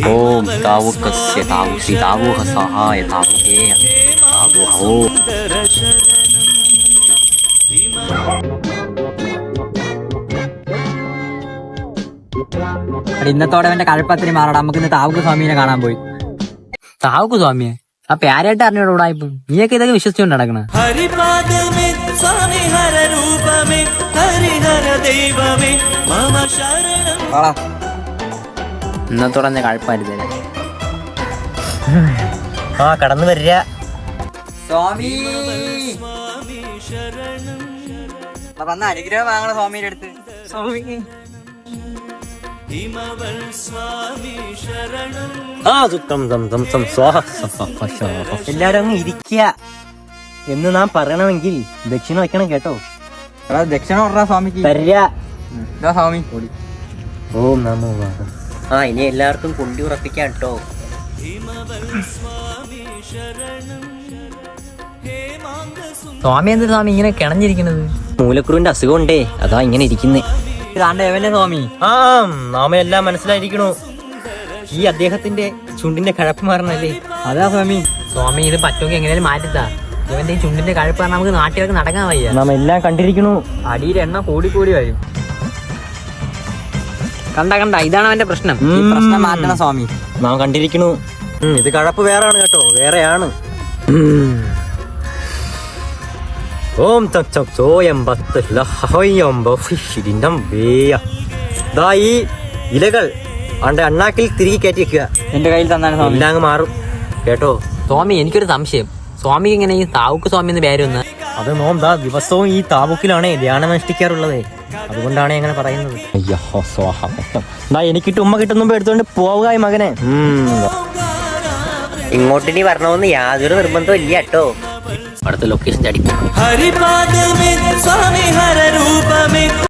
ഓം താവുകസ്യ താവുഷി താവുഹ സഹായ താവുഹേ താവുഹോ. ഇന്നത്തോടെ അവന്റെ കഴപ്പത്തിന് മാറണം. നമുക്ക് ഇന്ന് താവുക്ക് സ്വാമിനെ കാണാൻ പോയി. താവുക്ക് സ്വാമിയെ ആ പേരായിട്ട് അറിഞ്ഞോട് ഉടായിപ്പോ നീയൊക്കെ ഇതൊക്കെ വിശ്വസിച്ചുകൊണ്ട് നടക്കണ. ഇന്നത്തോടെ എന്നെ കഴപ്പായിരുന്നേ. ആ കടന്നു വരിക സ്വാമി വന്ന അനുഗ്രഹം വാങ്ങണ സ്വാമിയുടെ അടുത്ത്. സ്വാമി എല്ലാരും അങ്ങ് ഇരിക്കുക എന്ന് നാം പറയണമെങ്കിൽ ദക്ഷിണ വെക്കണം കേട്ടോ. ദക്ഷിണ പറഞ്ഞ സ്വാമിക്ക് തരിക സ്വാമി. ഓം നമോ വാഹ. ആ ഇനി എല്ലാവർക്കും കുണ്ടി ഉറപ്പിക്കാം കേട്ടോ. സ്വാമി എന്ത് സ്വാമി ഇങ്ങനെ കിണഞ്ഞിരിക്കുന്നത്? മൂലക്കുരുവിന്റെ അസുഖം ഉണ്ടേ, അതാ ഇങ്ങനെ ഇരിക്കുന്നേ. സ്വാമി ആ നാമ എല്ലാം മനസ്സിലായിരിക്കണു. ഈ അദ്ദേഹത്തിന്റെ ചുണ്ടിന്റെ കഴപ്പ് മാറണല്ലേ? അതാ സ്വാമി. സ്വാമി ഇത് പറ്റുമെങ്കിൽ എങ്ങനെയാലും മാറ്റിത്താ. ഇവന്റെ ഈ ചുണ്ടിന്റെ കഴപ്പ് പറഞ്ഞാൽ നമുക്ക് നാട്ടിലേക്ക് നടക്കാൻ വയ്യ. നാം എല്ലാം കണ്ടിരിക്കണു. അടിയിൽ എണ്ണ കൂടി കൂടി വരും. കണ്ട ഇതാണ് അവന്റെ പ്രശ്നം. ഈ പ്രശ്നം മാറ്റണം സ്വാമി. നാം കണ്ടിരിക്കണു. ഇത് കഴപ്പ് വേറെയാണ് കേട്ടോ, വേറെയാണ്. ഓം ഈ ഇലകൾ അണ്ട് അണ്ണാക്കിൽ തിരികെ കയറ്റി വെക്കുക. എന്റെ കയ്യിൽ തന്നാണ് സ്വാമി. എല്ലാം അങ്ങ് മാറും കേട്ടോ. സ്വാമി എനിക്കൊരു സംശയം. സ്വാമിക്ക് ഇങ്ങനെ ഈ താവുക്ക് സ്വാമി എന്ന് പേര് വന്ന്? അത് നോം ദിവസവും ഈ താബുക്കിലാണേ ധ്യാനം അനുഷ്ഠിക്കാറുള്ളത്. അതുകൊണ്ടാണ് അങ്ങനെ പറയുന്നത്. അയ്യോ എനിക്കിട്ട് ഉമ്മ കിട്ടുമ്പോ എടുത്തോണ്ട് പോവുക മകനെ. ഇങ്ങോട്ടിനി വരണമെന്ന് യാതൊരു നിർബന്ധവും ഇല്ല കേട്ടോ. അടുത്ത ലൊക്കേഷൻ ചാടി.